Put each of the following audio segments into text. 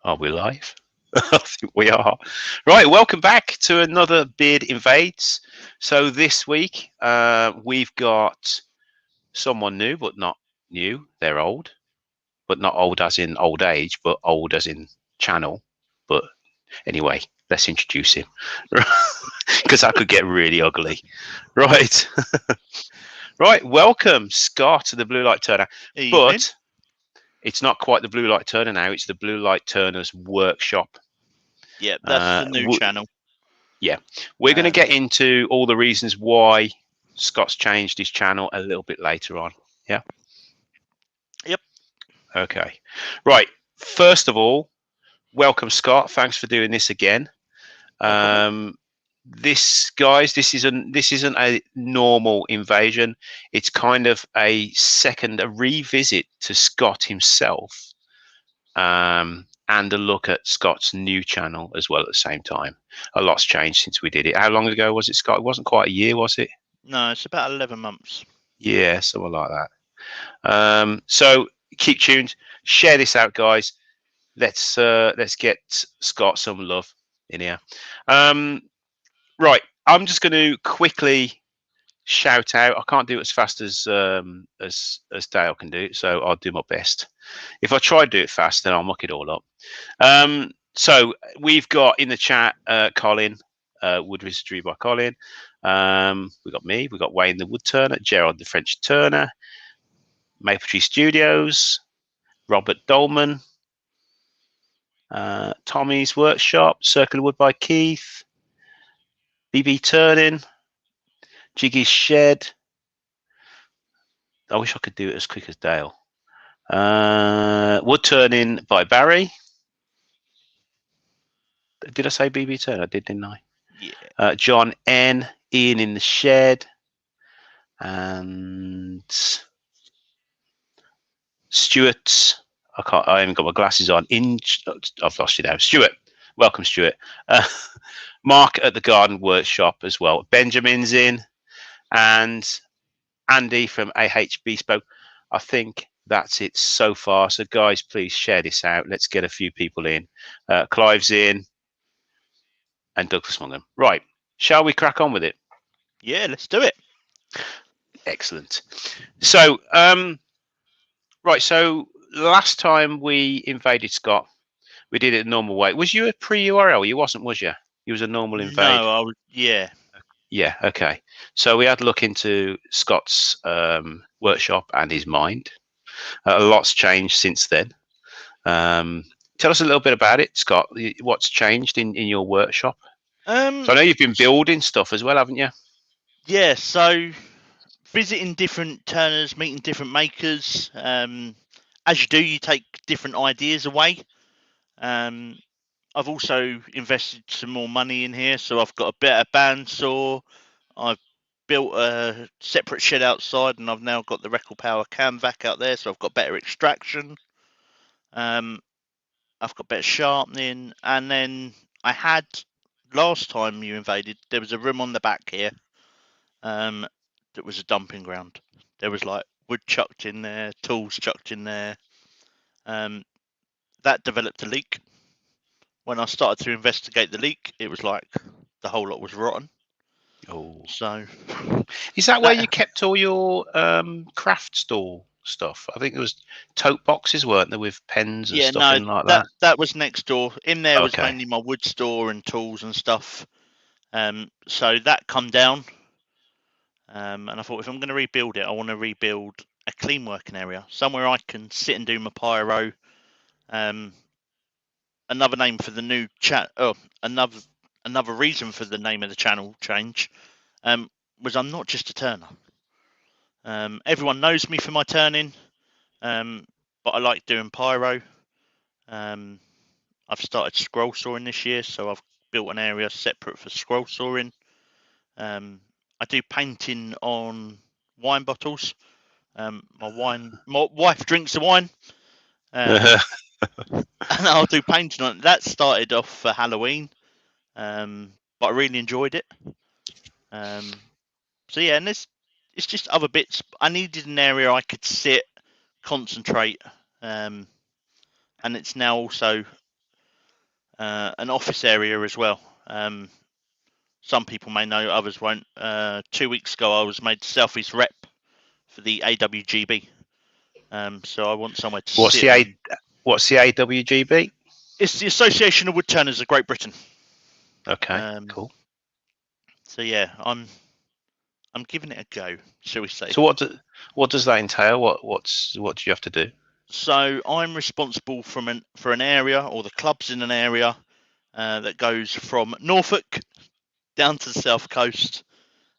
Are we live? I think we are. Right, welcome back to another Beard Invades. So this week we've got someone new, but not new. They're old, but not old as in old age, but old as in channel. But anyway, let's introduce him because that could get really ugly. Right, right. Welcome, Scott, the Blue Light Turner. Evening. But it's not quite the Blue Light Turner now. It's the Blue Light Turner's workshop. Yeah, that's Uh, the new channel. Yeah, we're going to Um, get into all the reasons why Scott's changed his channel a little bit later on. Yeah. yep, Okay. Right. First of all, welcome, Scott. Thanks for doing this again. no problem. This, guys, this isn't a normal invasion. It's kind of a revisit to Scott himself, and a look at Scott's new channel as well at the same time. A lot's changed since we did it. How long ago was it, Scott? It wasn't quite a year, was it? No, it's about 11 months. Yeah, something like that. So keep tuned, share this out, guys. Let's get Scott some love in here. Right, I'm just going to quickly shout out. I can't do it as fast as Dale can do, so I'll do my best. If I try to do it fast, then I'll muck it all up. So we've got in the chat Colin, Wood Wizardry by Colin. We got me, we got Wayne the Wood Turner, Gerald the French Turner, Maple Tree Studios, Robert Dolman, Tommy's Workshop, Circular Wood by Keith, BB Turning, Jiggy's Shed. I wish I could do it as quick as Dale. Wood Turning by Barry. Did I say BB Turner? I did, didn't I? Yeah. John N. Ian in the Shed. And Stuart. I haven't got my glasses on. I've lost you now. Stuart. Welcome, Stuart. Mark at the Garden Workshop as well. Benjamin's in. And Andy from AH Bespoke. I think that's it so far. So, guys, please share this out. Let's get a few people in. Clive's in. And Douglas Monaghan. Right. Shall we crack on with it? Yeah, let's do it. Excellent. So, right. So, last time we invaded Scott, we did it the normal way. Was you a pre-URL? You wasn't, was you? You was a normal invade. No, yeah. Yeah. Okay. So we had to look into Scott's workshop and his mind. A lot's changed since then. Tell us a little bit about it, Scott. What's changed in your workshop? So I know you've been building stuff as well, haven't you? Yeah, so visiting different turners, meeting different makers. As you do, you take different ideas away. I've also invested some more money in here, so I've got a better bandsaw. I've built a separate shed outside, and I've now got the Record Power cam vac out there, so I've got better extraction. I've got better sharpening, and then I had last time you invaded, there was a room on the back here, that was a dumping ground. There was like wood chucked in there, tools chucked in there. That developed a leak. When I started to investigate the leak, it was like the whole lot was rotten. Oh, So is that where you kept all your craft store stuff? I think it was tote boxes, weren't there, with pens and yeah, stuff no, in like that? that was next door. In there was Okay. mainly my wood store and tools and stuff. So that come down. And I thought if I'm going to rebuild it, I want to rebuild a clean working area, somewhere I can sit and do my pyro. Another name for the new chat. Oh, another reason for the name of the channel change was I'm not just a turner. Everyone knows me for my turning, but I like doing pyro. I've started scroll sawing this year, so I've built an area separate for scroll sawing. I do painting on wine bottles. My wife drinks the wine, and I'll do painting on it. That started off for Halloween, but I really enjoyed it. So yeah, and it's just other bits. I needed an area I could sit, concentrate, and it's now also an office area as well. Some people may know, others won't. 2 weeks ago, I was made Southeast rep for the AWGB. So I want somewhere to What's sit. what's the AWGB? It's the Association of Woodturners of Great Britain. Okay, cool. So yeah, I'm giving it a go, shall we say? So what does that entail? What do you have to do? So I'm responsible for an area, or the clubs in an area that goes from Norfolk down to the south coast,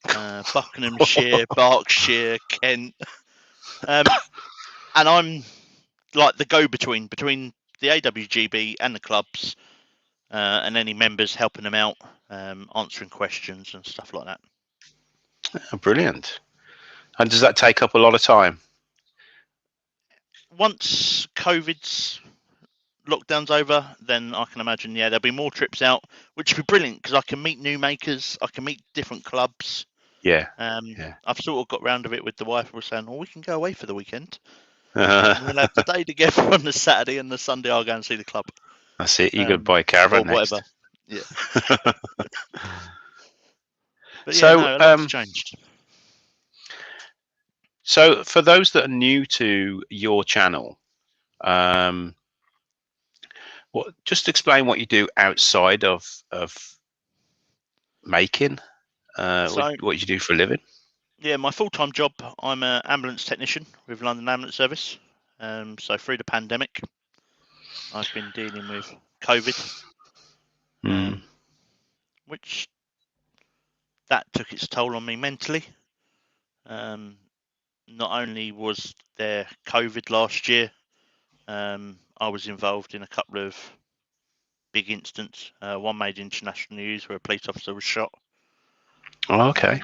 Buckinghamshire, Berkshire, Kent, and I'm like the go-between between the AWGB and the clubs, and any members, helping them out, answering questions and stuff like that. Oh, brilliant. And does that take up a lot of time? Once COVID's lockdown's over, then I can imagine, yeah, there'll be more trips out, which would be brilliant because I can meet new makers, I can meet different clubs. Yeah. I've sort of got round of it with the wife. We're saying, we can go away for the weekend. We'll have the day together on the Saturday, and the Sunday I'll go and see the club. That's it. You got to buy a caravan or whatever. next. Yeah. But yeah, So, no, a lot's changed. So for those that are new to your channel, just explain what you do outside of making. What you do for a living. Yeah, my full-time job, I'm an ambulance technician with London Ambulance Service. So through the pandemic, I've been dealing with COVID, which that took its toll on me mentally. Not only was there COVID last year, I was involved in a couple of big incidents. One made international news where a police officer was shot. Oh, okay.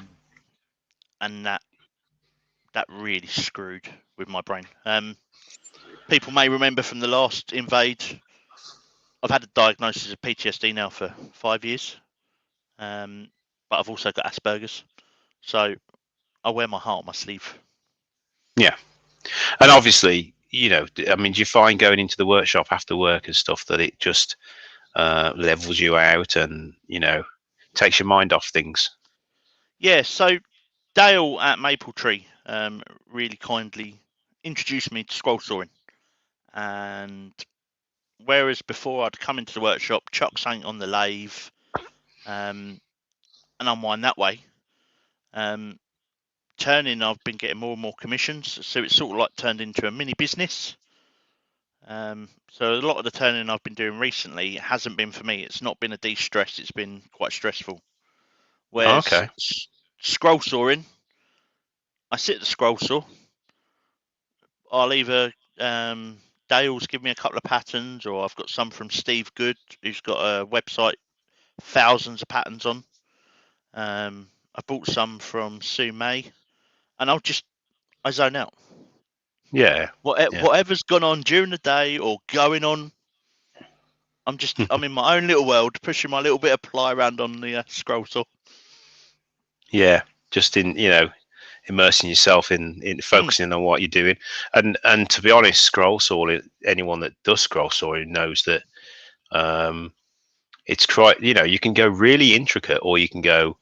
And that really screwed with my brain. People may remember from the last Invade, I've had a diagnosis of PTSD now for 5 years, but I've also got Asperger's, so I wear my heart on my sleeve. Yeah, and obviously, I mean, do you find going into the workshop after work and stuff that it just levels you out and takes your mind off things? Yeah, so Dale at Maple Tree really kindly introduced me to scroll sawing, and whereas before I'd come into the workshop, chuck something on the lathe, and unwind that way, turning, I've been getting more and more commissions, so it's sort of like turned into a mini business. So a lot of the turning I've been doing recently hasn't been for me. It's not been a de-stress. It's been quite stressful. Whereas scroll sawing, I sit at the scroll saw. I'll either Dale's give me a couple of patterns, or I've got some from Steve Good, who's got a website, thousands of patterns on. I bought some from Sue May, and I zone out. Yeah. Whatever's gone on during the day or going on, I'm in my own little world, pushing my little bit of ply around on the scroll saw. Yeah, just in immersing yourself in focusing on what you're doing, and to be honest, scroll sawing. Anyone that does scroll sawing knows that it's quite. You can go really intricate, or you can go,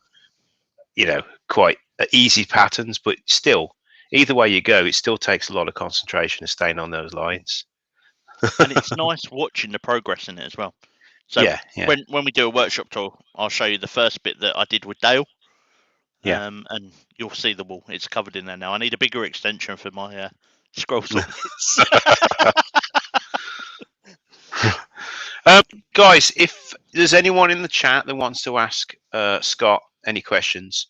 quite easy patterns, but still, either way you go, it still takes a lot of concentration and staying on those lines. And it's nice watching the progress in it as well. So yeah. When we do a workshop tour, I'll show you the first bit that I did with Dale. Yeah. And you'll see the wall. It's covered in there now. I need a bigger extension for my scroll saw. Guys, if there's anyone in the chat that wants to ask Scott any questions,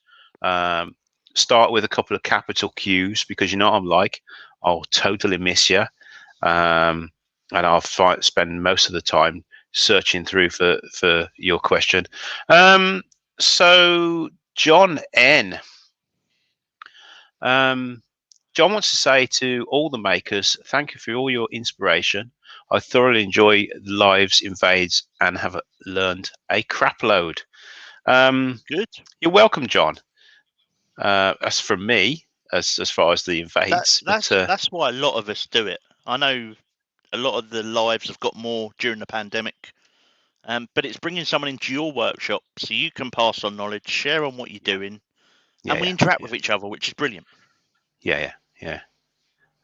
start with a couple of capital Q's, because I'm like, I'll totally miss you, and I'll spend most of the time searching through for your question. So John N. John wants to say to all the makers, thank you for all your inspiration. I thoroughly enjoy lives, invades, and have learned a crap load. Good. You're welcome, John. That's from me, as far as the invades. That's why a lot of us do it. I know a lot of the lives have got more during the pandemic. But it's bringing someone into your workshop so you can pass on knowledge, share on what you're doing, and we interact with each other, which is brilliant. Yeah.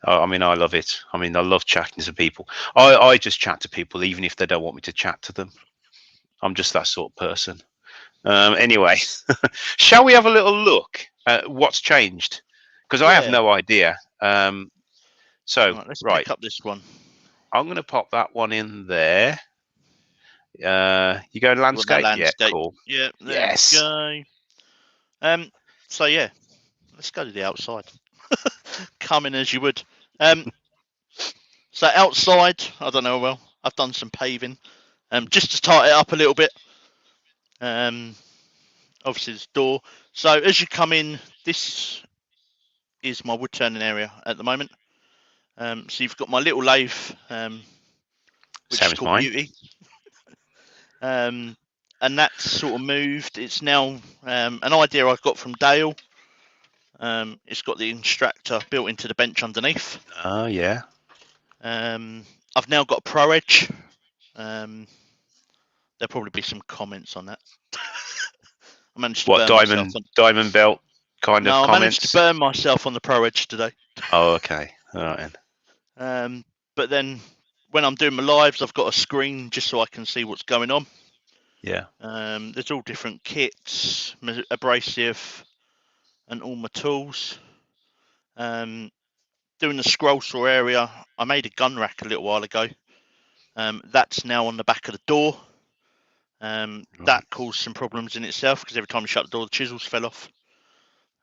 I mean, I love it. I mean, I love chatting to people. I just chat to people even if they don't want me to chat to them. I'm just that sort of person. Anyway, shall we have a little look at what's changed? Because I have Yeah. no idea. So, Right, let's right, pick up this one. I'm going to pop that one in there. You go You want that landscape? Yeah, landscape? cool. Yeah, there we Yes. go. So yeah, let's go to the outside. Come in as you would. So outside, I don't know. Well, I've done some paving, just to tighten it up a little bit. Obviously this door. So as you come in, this is my wood turning area at the moment. So you've got my little lathe, which Same is as called mine. Beauty. And that's sort of moved. It's now an idea I've got from Dale. It's got the extractor built into the bench underneath. Oh, yeah. I've now got a Pro Edge. There'll probably be some comments on that. I managed to What, burn myself on. diamond belt kind of No, I managed to comments? burn myself on the Pro Edge today. Oh, okay. All right. But then when I'm doing my lives, I've got a screen just so I can see what's going on. Yeah. There's all different kits, abrasive, and all my tools. Doing the scroll saw area, I made a gun rack a little while ago. That's now on the back of the door. That caused some problems in itself because every time you shut the door, the chisels fell off.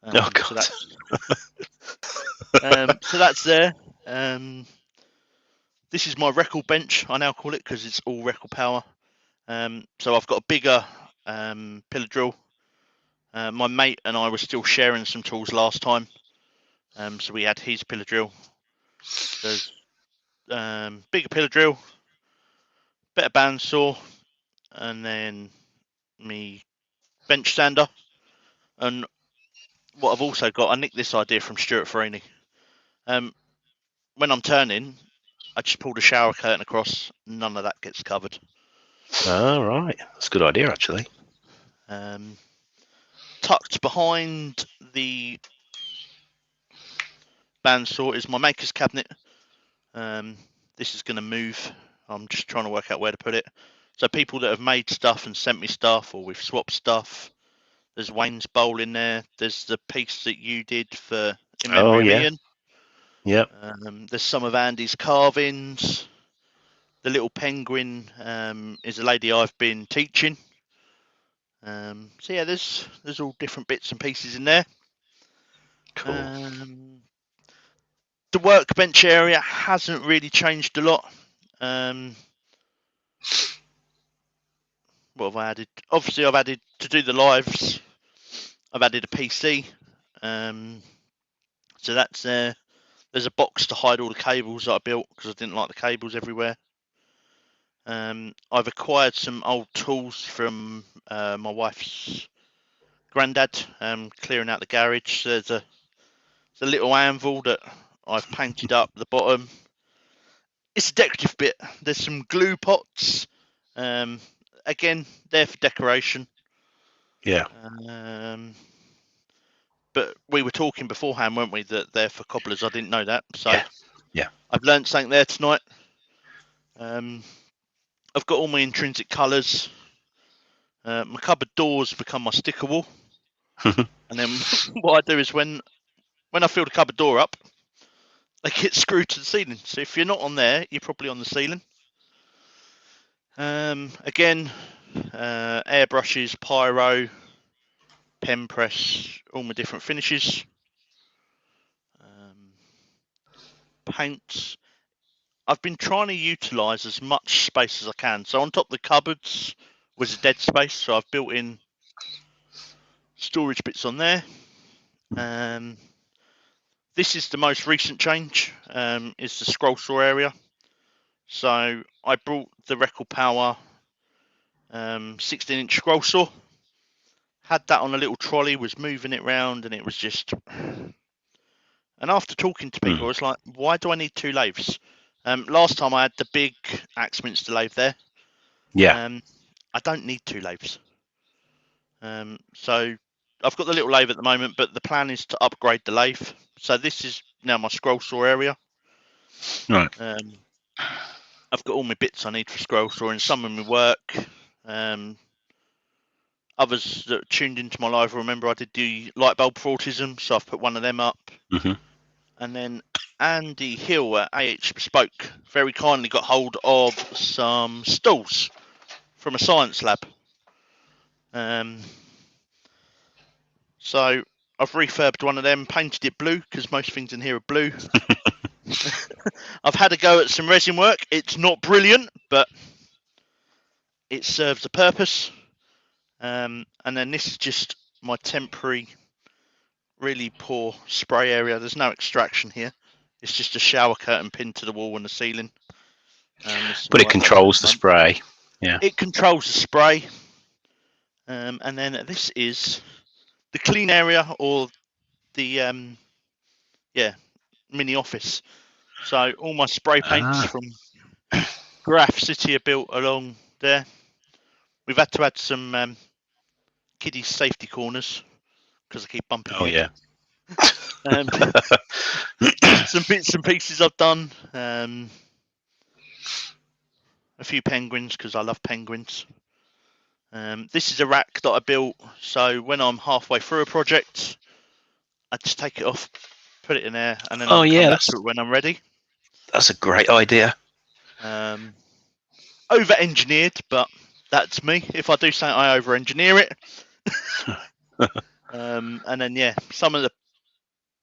Oh, God. So that's there. This is my record bench, I now call it, because it's all record power. So I've got a bigger pillar drill. My mate and I were still sharing some tools last time. So we had his pillar drill. There's bigger pillar drill, better bandsaw, and then me bench sander. And what I've also got, I nicked this idea from Stuart Farini. When I'm turning, I just pull the shower curtain across. None of that gets covered. All right. That's a good idea, actually. Tucked behind the bandsaw is my maker's cabinet. This is going to move. I'm just trying to work out where to put it. So people that have made stuff and sent me stuff, or we've swapped stuff. There's Wayne's bowl in there. There's the piece that you did for In Memory of Ian. Yep. There's some of Andy's carvings. The little penguin is a lady I've been teaching. So yeah, there's all different bits and pieces in there. Cool. The workbench area hasn't really changed a lot. What have I added? Obviously, I've added to do the lives. I've added a PC. So that's there. There's a box to hide all the cables that I built because I didn't like the cables everywhere. I've acquired some old tools from my wife's granddad, clearing out the garage. So there's a little anvil that I've painted up the bottom. It's a decorative bit. There's some glue pots. Again, they're for decoration. Yeah. But we were talking beforehand, weren't we, that they're for cobblers. I didn't know that. So Yeah. I've learned something there tonight. I've got all my intrinsic colours. My cupboard doors become my sticker wall. And then what I do is when I fill the cupboard door up, they get screwed to the ceiling. So if you're not on there, you're probably on the ceiling. Again, airbrushes, pyro, pen press, all my different finishes. Paints. I've been trying to utilise as much space as I can. So on top of the cupboards was a dead space, so I've built in storage bits on there. This is the most recent change, is the scroll saw area. So I brought the record power 16-inch scroll saw, had that on a little trolley, was moving it around, and it was just... And after talking to people, I was like, why do I need two lathes? Last time I had the big Axminster lathe there. Yeah. I don't need 2 lathes. So I've got the little lathe at the moment, but the plan is to upgrade the lathe. So this is now my scroll saw area. Right. I've got all my bits I need for scroll sawing, some of my work. Others that tuned into my live will remember I did the light bulb for autism, so I've put one of them up. And then Andy Hill at AH Bespoke very kindly got hold of some stools from a science lab. So I've refurbed one of them, painted it blue because most things in here are blue. I've had a go at some resin work. It's not brilliant, but it serves a purpose. And then this is just my temporary, really poor spray area. There's no extraction here. It's just a shower curtain pinned to the wall and the ceiling. But it controls the spray. Yeah. It controls the spray. And then this is the clean area, or the mini office. So all my spray paints from Graph City are built along there. We've had to add some kiddie safety corners because I keep bumping. Oh yeah. Some bits and pieces I've done. A few penguins because I love penguins. This is a rack that I built, so when I'm halfway through a project, I just take it off, put it in there, and then I'll come back to it when I'm ready. That's a great idea. Over-engineered, but that's me. If I do something, I over-engineer it. And then some of the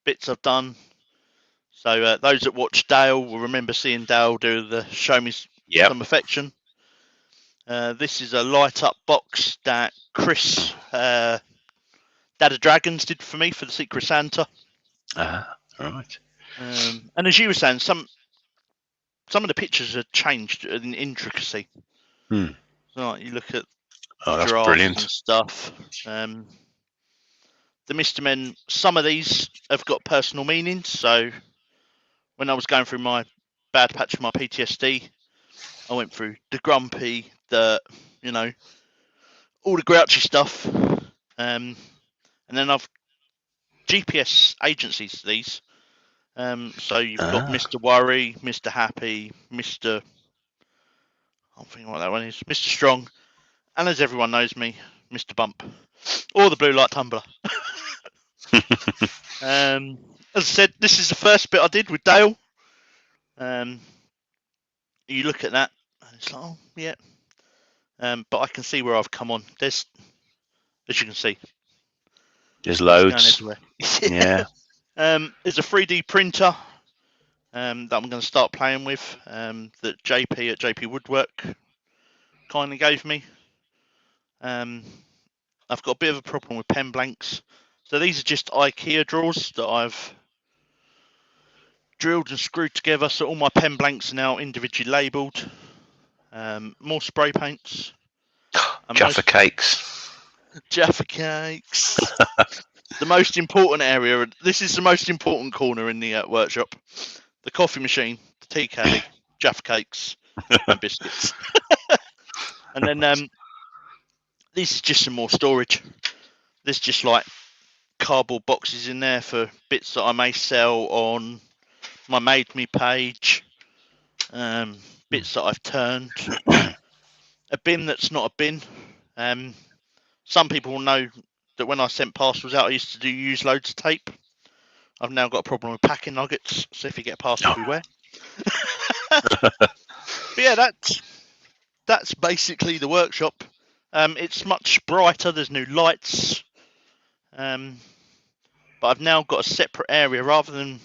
bits I've done. So those that watch Dale will remember seeing Dale do the Show Me Some Affection. This is a light-up box that Chris, Dad of Dragons, did for me for the Secret Santa. Right. And as you were saying, some of the pictures are changed in intricacy. Like you look at that's giraffes brilliant and stuff. The Mr. Men, some of these have got personal meanings. So when I was going through my bad patch of my PTSD, I went through the grumpy, all the grouchy stuff. And then I've GPS agencies to these. So you've got Mr. Worry, Mr. Happy, Mr. I'm thinking what that one is, Mr. Strong, and as everyone knows me, Mr. Bump, or the Blue Light Tumbler. As I said, this is the first bit I did with Dale. You look at that, and it's like, oh yeah. But I can see where I've come on. There's, as you can see, there's loads. Yeah. There's a 3D printer that I'm going to start playing with. That JP at JP Woodwork kindly gave me. I've got a bit of a problem with pen blanks. So these are just IKEA drawers that I've drilled and screwed together. So all my pen blanks are now individually labelled. More spray paints. Jaffa cakes. Jaffa cakes. The most important area. This is the most important corner in the workshop. The coffee machine, the tea caddy, Jaffa cakes, and biscuits. And then this is just some more storage. There's just like cardboard boxes in there for bits that I may sell on my Made Me page. Bits that I've turned. A bin that's not a bin. Some people will know that when I sent parcels out, I used to use loads of tape. I've now got a problem with packing nuggets, so if you get a parcel, beware. But yeah, that's basically the workshop. It's much brighter. There's new lights. But I've now got a separate area rather than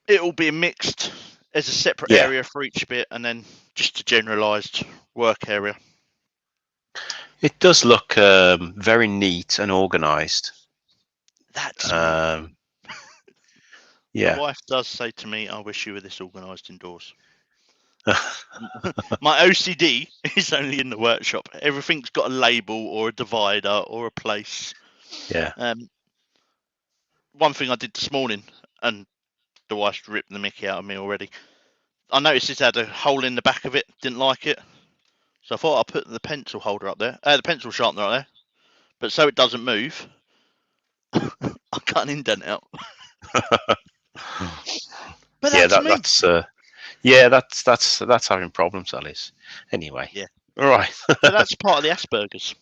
it all being mixed. There's a separate area for each bit, and then just a generalised work area. It does look very neat and organised. That's yeah. My wife does say to me, "I wish you were this organised indoors." My OCD is only in the workshop. Everything's got a label or a divider or a place. Yeah. One thing I did this morning, and the wife's ripped the mickey out of me already. I noticed it had a hole in the back of it. Didn't like it. So I thought I'd put the pencil holder up there, the pencil sharpener up there, but so it doesn't move, I cut an indent out. But Yeah, that's me. that's having problems, Alice. Anyway, Yeah. all right. But that's part of the Asperger's.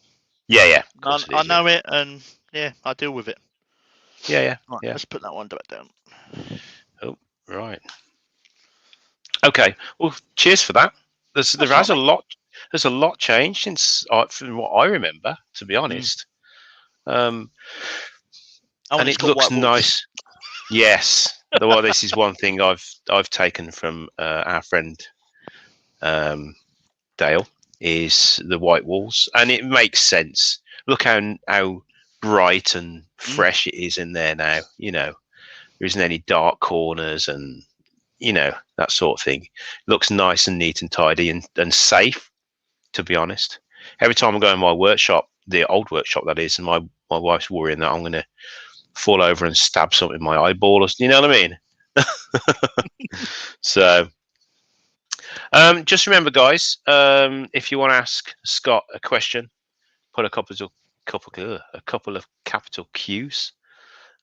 Yeah, of course it I is. Yeah, know it, and yeah, I deal with it. yeah. Right, let's put that one back down. Oh, right. Okay. Well, cheers for that. There That's has a right, lot. There's a lot changed since from what I remember, to be mate. honest. And Oh, and it's it got looks white walls. nice. Yes. Well, this is one thing I've taken from our friend Dale is the white walls, and it makes sense. Look how bright and fresh it is in there now. You know, there isn't any dark corners and that sort of thing. Looks nice and neat and tidy and safe. To be honest, every time I go in my workshop, the old workshop that is, and my wife's worrying that I'm going to fall over and stab something in my eyeball. You know what I mean? So, just remember, guys, if you want to ask Scott a question, put a couple of capital Q's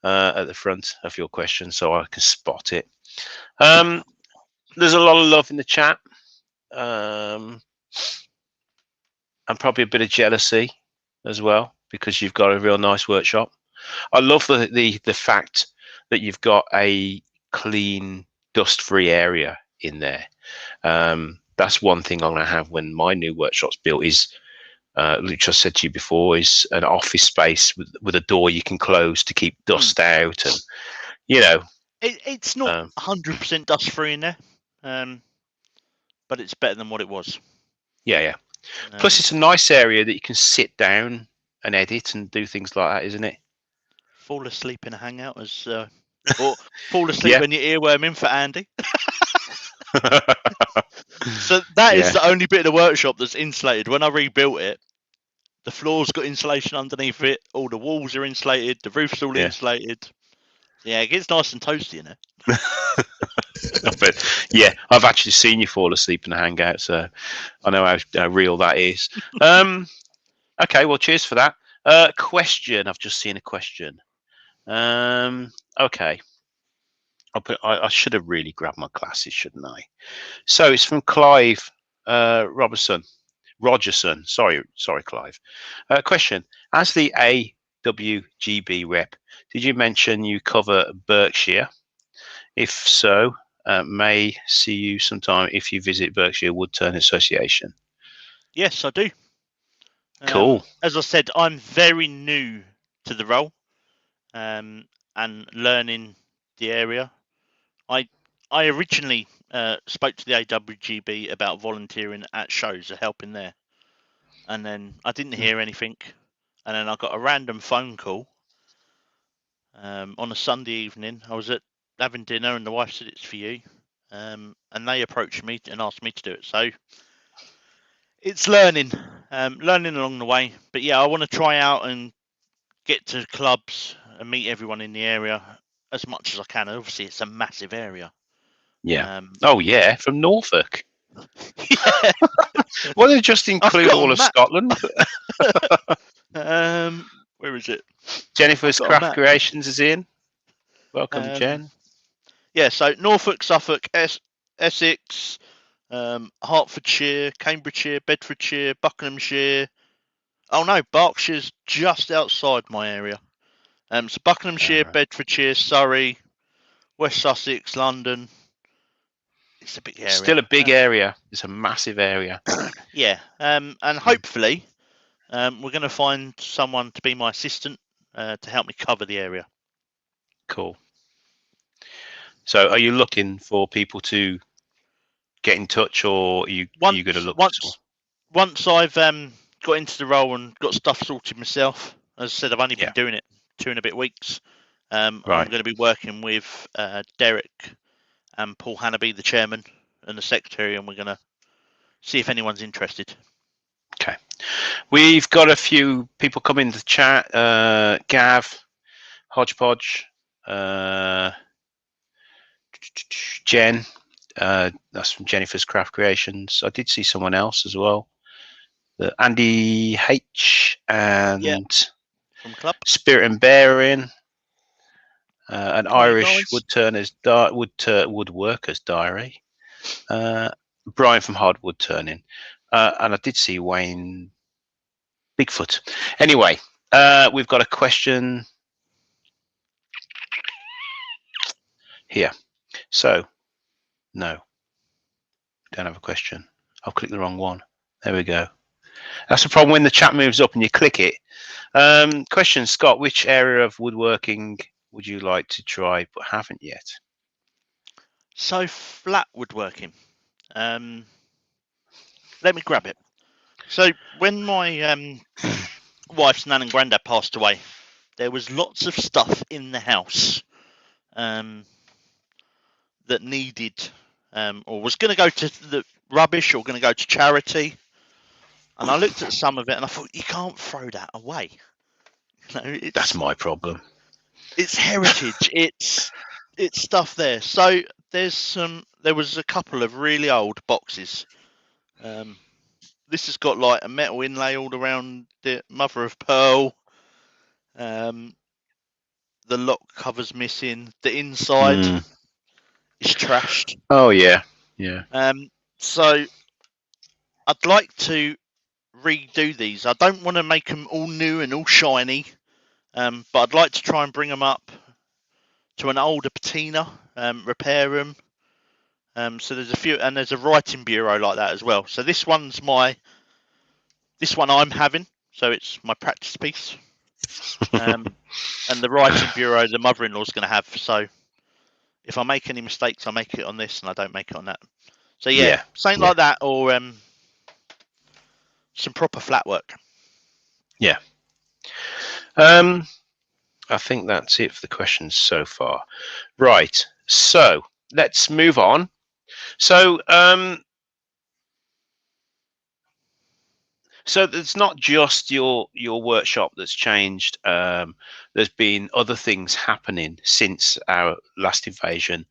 at the front of your question so I can spot it. There's a lot of love in the chat, and probably a bit of jealousy as well because you've got a real nice workshop. I love the fact that you've got a clean, dust-free area in there. That's one thing I'm going to have when my new workshop's built is, which I said to you before, is an office space with a door you can close to keep dust out, and it's not 100% dust free in there, but it's better than what it was. Yeah. Plus, it's a nice area that you can sit down and edit and do things like that, isn't it? Fall asleep in a hangout or fall asleep when your earworm in for Andy. So that is the only bit of the workshop that's insulated. When I rebuilt it, the floor's got insulation underneath it. All the walls are insulated. The roof's all insulated. Yeah, it gets nice and toasty in there. But yeah, I've actually seen you fall asleep in a hangout, so I know how real that is. Okay, well, cheers for that. Question. I've just seen a question. Okay. I should have really grabbed my glasses, shouldn't I? So it's from Clive Rogerson. Sorry, Clive. Question: as the AWGB rep, did you mention you cover Berkshire? If so, may see you sometime if you visit Berkshire Woodturn Association. Yes, I do. Cool. As I said, I'm very new to the role and learning the area. I originally spoke to the AWGB about volunteering at shows or helping there, and then I didn't hear anything, and then I got a random phone call on a Sunday evening. I was having dinner, and the wife said it's for you, and they approached me and asked me to do it. So it's learning along the way. But yeah, I want to try out and get to clubs and meet everyone in the area as much as I can. Obviously, it's a massive area. Yeah. From Norfolk. Yeah. Well, they just include all of Scotland. Where is it? Jennifer's Craft Creations is in. Welcome, Jen. Yeah, so Norfolk, Suffolk, Essex, Hertfordshire, Cambridgeshire, Bedfordshire, Buckinghamshire. Oh no, Berkshire's just outside my area. So Buckinghamshire, Bedfordshire, Surrey, West Sussex, London. It's a big area. Still a big area. It's a massive area. Yeah, and hopefully we're going to find someone to be my assistant to help me cover the area. Cool. So are you looking for people to get in touch, or are you going to look for someone? Once I've got into the role and got stuff sorted myself, as I said, I've only been doing it 2 and a bit weeks. I'm going to be working with Derek and Paul Hannaby, the chairman and the secretary, and we're going to see if anyone's interested. Okay. We've got a few people come into the chat. Gav, Hodgepodge, Jen. That's from Jennifer's Craft Creations. I did see someone else as well. Andy H Yeah, and from club. Spirit and Bearing, an 20 Irish guys. woodworker's diary. Brian from Hardwood Turning, and I did see Wayne Bigfoot. Anyway, we've got a question here. So, no, don't have a question. I've clicked the wrong one. There we go. That's the problem when the chat moves up and you click it. Question, Scott, which area of woodworking would you like to try but haven't yet? So flat woodworking. Let me grab it. So when my wife's nan and granddad passed away, there was lots of stuff in the house that needed or was going to go to the rubbish or going to go to charity. And I looked at some of it and I thought, you can't throw that away. You know, That's my problem. It's heritage. It's stuff there. So there was a couple of really old boxes. This has got like a metal inlay all around the mother of pearl. The lock cover's missing. The inside is trashed. Oh yeah, yeah. So I'd like to redo these. I don't want to make them all new and all shiny, but I'd like to try and bring them up to an older patina, repair them. So there's a few, and there's a writing bureau like that as well. So this one I'm having. So it's my practice piece. And the writing bureau the mother-in-law's going to have. So if I make any mistakes, I make it on this, and I don't make it on that. So yeah, something like that, or some proper flat work. Yeah. I think that's it for the questions so far. Right. So let's move on. So so it's not just your workshop that's changed. There's been other things happening since our last invasion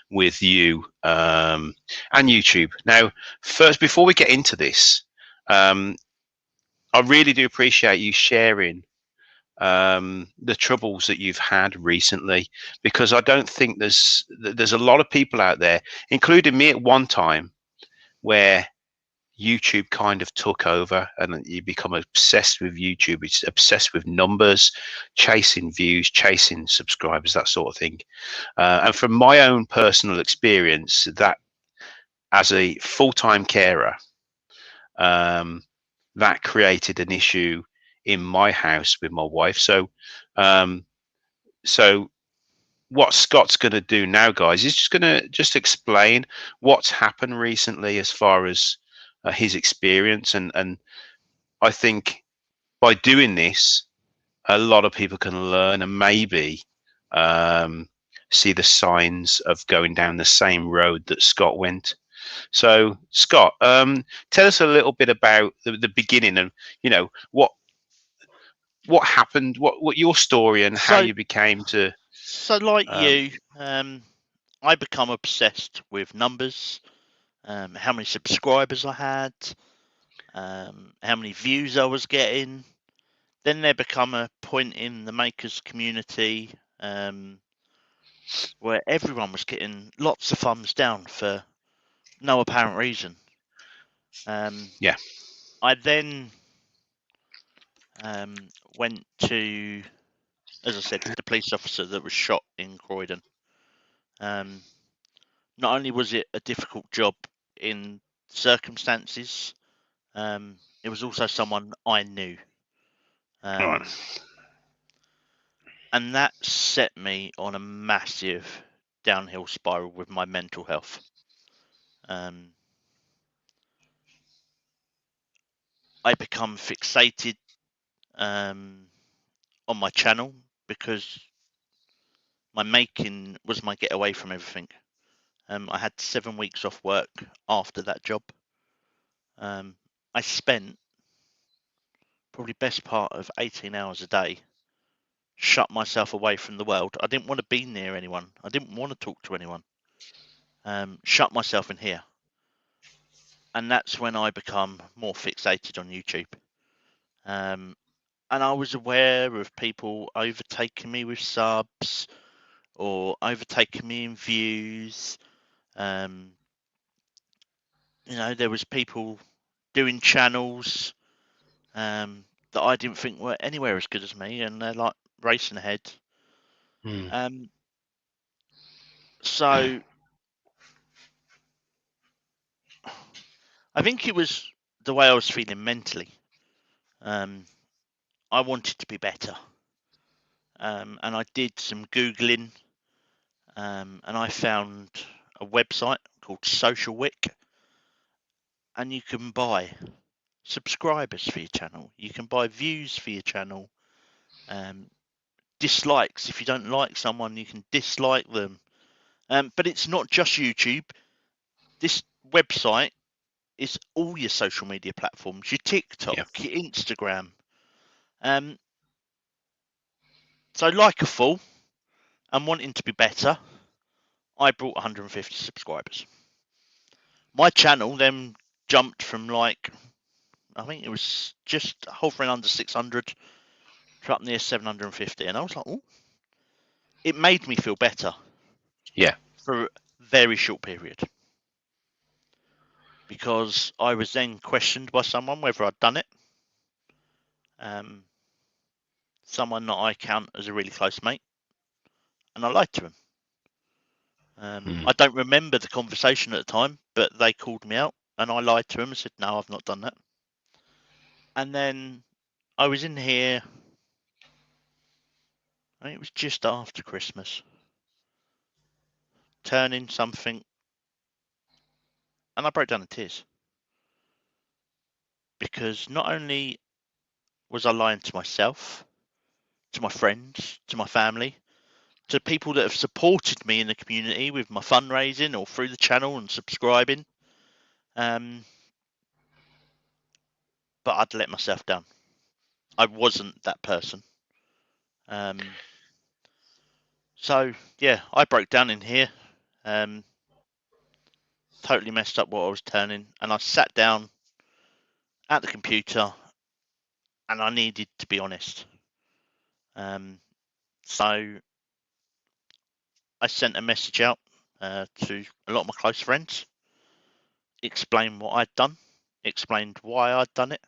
with you and YouTube. Now, first, before we get into this, I really do appreciate you sharing the troubles that you've had recently, because I don't think there's a lot of people out there, including me at one time, where YouTube kind of took over and you become obsessed with YouTube. It's obsessed with numbers, chasing views, chasing subscribers, that sort of thing. And from my own personal experience, that as a full-time carer, that created an issue in my house with my wife. So so what Scott's going to do now, guys, is just going to explain what's happened recently as far as his experience, and I think by doing this, a lot of people can learn and maybe see the signs of going down the same road that Scott went. So, Scott, tell us a little bit about the beginning, and you know what happened, what your story, and how you became to. So, like you, I become obsessed with numbers, how many subscribers I had, how many views I was getting. Then there become a point in the makers community where everyone was getting lots of thumbs down for no apparent reason. Yeah. I then went to, as I said, the police officer that was shot in Croydon. Not only was it a difficult job in circumstances, it was also someone I knew. Right. And that set me on a massive downhill spiral with my mental health. I become fixated on my channel because my making was my getaway from everything. I had 7 weeks off work after that job. I spent probably best part of 18 hours a day, shut myself away from the world. I didn't want to be near anyone. I didn't want to talk to anyone. Shut myself in here. And that's when I become more fixated on YouTube. And I was aware of people overtaking me with subs or overtaking me in views. There was people doing channels that I didn't think were anywhere as good as me, and they're like racing ahead. So I think it was the way I was feeling mentally. I wanted to be better, and I did some Googling, and I found a website called Social Wick, and you can buy subscribers for your channel. You can buy views for your channel. Dislikes. If you don't like someone, you can dislike them. But it's not just YouTube. This website is all your social media platforms, your TikTok, Yeah. your Instagram. So like a fool and wanting to be better, I brought 150 subscribers. My channel then jumped from I think it was just hovering under 600 to up near 750. And I was like, oh, it made me feel better. Yeah. For a very short period. Because I was then questioned by someone whether I'd done it. Someone that I count as a really close mate. And I lied to him. I don't remember the conversation at the time, but they called me out and I lied to him and said, no, I've not done that. And then I was in here, I think it was just after Christmas, turning something, and I broke down in tears. Because not only was I lying to myself, to my friends, to my family, to people that have supported me in the community with my fundraising or through the channel and subscribing, but I'd let myself down. I wasn't that person. So yeah, I broke down in here, totally messed up what I was turning, and I sat down at the computer and I needed to be honest. So I sent a message out to a lot of my close friends, explained what I'd done, explained why I'd done it.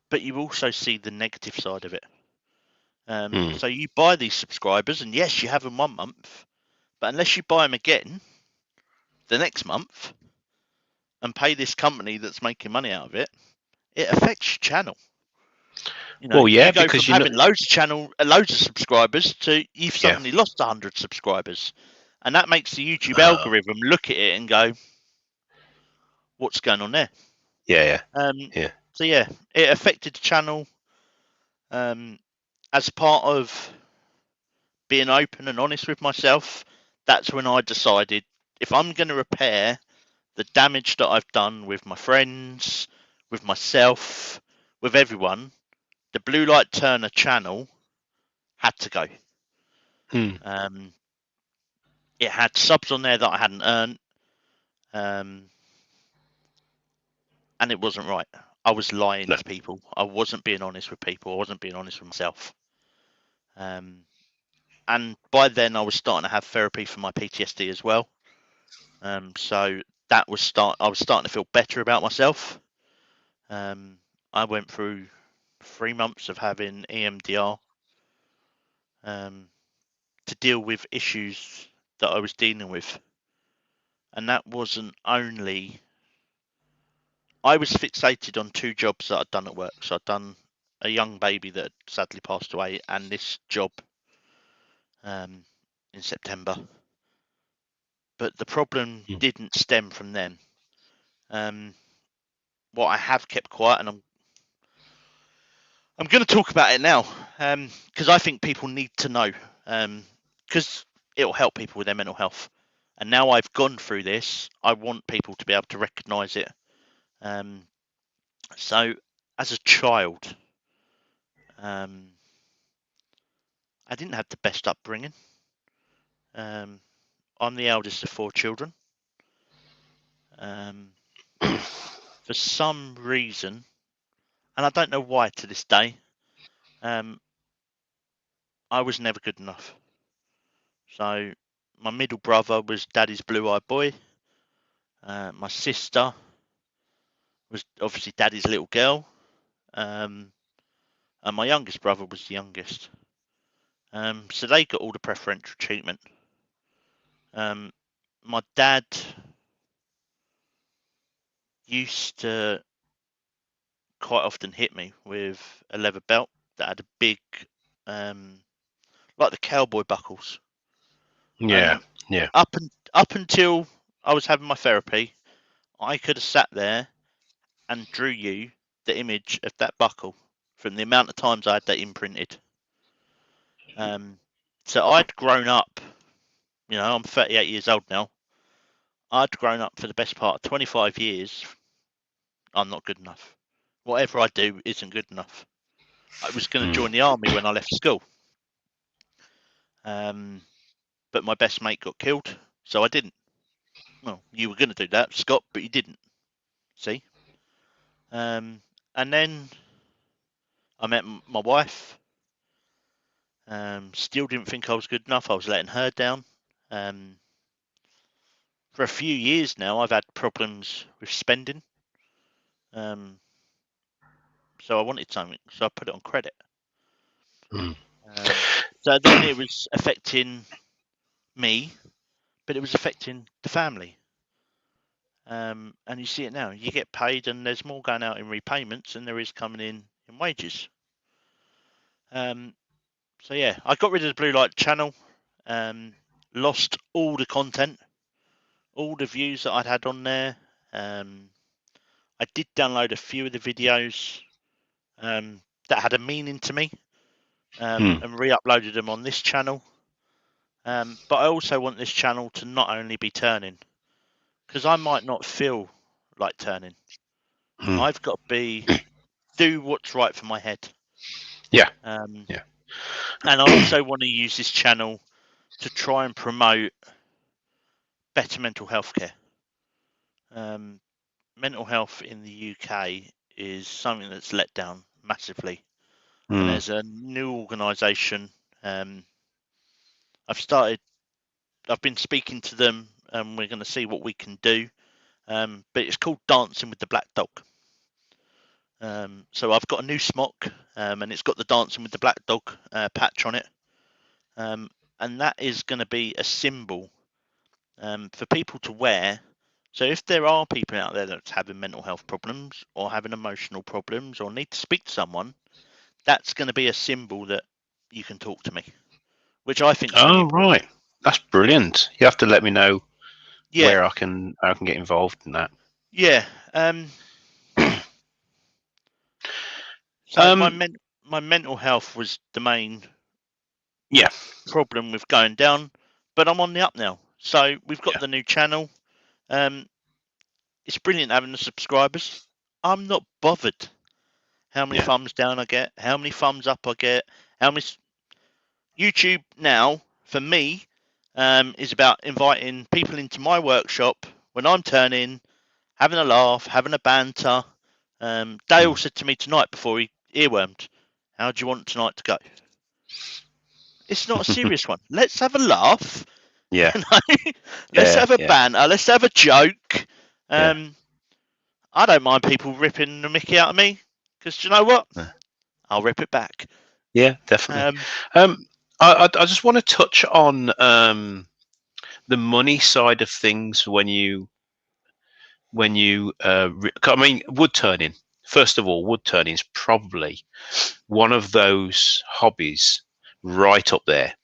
But you also see the negative side of it. So you buy these subscribers, and yes, you have them 1 month, but unless you buy them again the next month and pay this company that's making money out of it, it affects your channel. Well, yeah, you go from because you're not. having loads of subscribers to you've suddenly lost 100 subscribers, and that makes the YouTube algorithm look at it and go, "What's going on there?" Yeah. So yeah, it affected the channel. As part of being open and honest with myself, that's when I decided if I'm going to repair the damage that I've done with my friends, with myself, with everyone, the Blue Light Turner channel had to go. It had subs on there that I hadn't earned, and it wasn't right. I was lying No. to people. I wasn't being honest with people. I wasn't being honest with myself. And by then I was starting to have therapy for my PTSD as well. So that was I was starting to feel better about myself. I went through 3 months of having EMDR to deal with issues that I was dealing with. And that wasn't only... I was fixated on 2 jobs that I'd done at work. So I'd done a young baby that had sadly passed away and this job in September. But the problem didn't stem from them. What I have kept quiet, and I'm going to talk about it now, because I think people need to know, because it'll help people with their mental health. And now I've gone through this, I want people to be able to recognise it. So, as a child, I didn't have the best upbringing. I'm the eldest of 4 children. For some reason, and I don't know why to this day, I was never good enough. So my middle brother was Daddy's blue-eyed boy. My sister was obviously Daddy's little girl. And my youngest brother was the youngest. So they got all the preferential treatment. My dad used to quite often hit me with a leather belt that had a big, like the cowboy buckles. Yeah. And Yeah. up until I was having my therapy, I could have sat there and drew you the image of that buckle from the amount of times I had that imprinted. So I'd grown up, I'm 38 years old now. I'd grown up for the best part of 25 years. I'm not good enough. Whatever I do isn't good enough. I was going to join the army when I left school. But my best mate got killed, so I didn't. Well, you were going to do that, Scott, but you didn't. See? And then I met my wife. Still didn't think I was good enough. I was letting her down. For a few years now, I've had problems with spending. So I wanted something, so I put it on credit. So then it was affecting me, but it was affecting the family. And you see it now. You get paid, and there's more going out in repayments than there is coming in wages. So yeah, I got rid of the blue light channel. Lost all the content, all the views that I'd had on there. I did download a few of the videos that had a meaning to me, and re-uploaded them on this channel. But I also want this channel to not only be turning, because I might not feel like turning. I've got to do what's right for my head. Yeah. Yeah. And I also want to use this channel to try and promote better mental health care. Mental health in the UK is something that's let down massively. And there's a new organisation. I've been speaking to them, and we're going to see what we can do. But it's called Dancing with the Black Dog. So I've got a new smock, and it's got the Dancing with the Black Dog patch on it. And that is going to be a symbol for people to wear. So if there are people out there that's having mental health problems or having emotional problems or need to speak to someone, that's going to be a symbol that you can talk to me, which I think is really important. Right. That's brilliant. You have to let me know Yeah. where I can get involved in that. Yeah. So my mental health was the main problem with going down, but I'm on the up now. So we've got the new channel. It's brilliant having the subscribers. I'm not bothered how many thumbs down I get, how many thumbs up I get, how many. YouTube now for me is about inviting people into my workshop when I'm turning, having a laugh, having a banter. Dale said to me tonight before he earwormed, "How do you want tonight to go?" It's not a serious one. Let's have a laugh. Yeah. Let's have a banter. Let's have a joke. I don't mind people ripping the mickey out of me, because do you know what? I'll rip it back. Yeah, definitely. I just want to touch on the money side of things when you I mean, wood turning. First of all, wood turning is probably one of those hobbies right up there.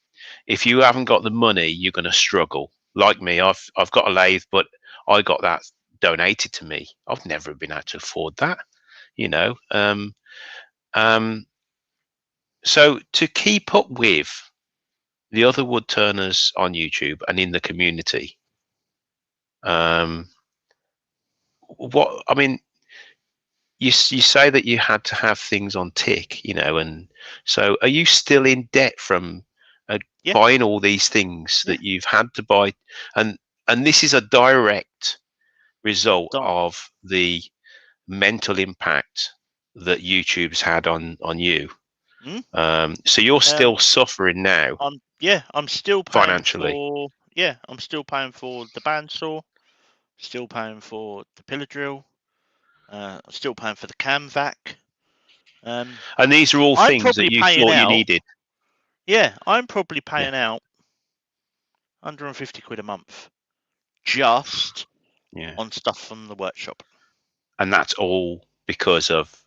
If you haven't got the money, you're going to struggle. Like me, I've got a lathe, but I got that donated to me. I've never been able to afford that, So to keep up with the other wood turners on YouTube and in the community, what I mean, you say that you had to have things on tick, and so are you still in debt from buying all these things that you've had to buy? And this is a direct result Don't. of the mental impact that YouTube's had on you. Hmm? So you're Um, still suffering now I'm still paying financially. for I'm still paying for the bandsaw, still paying for the pillar drill, still paying for the cam vac. And these are all I'm things that probably you paying thought you out. needed. Yeah, I'm probably Yeah, paying out 150 quid a month just yeah. on stuff from the workshop. And that's all because of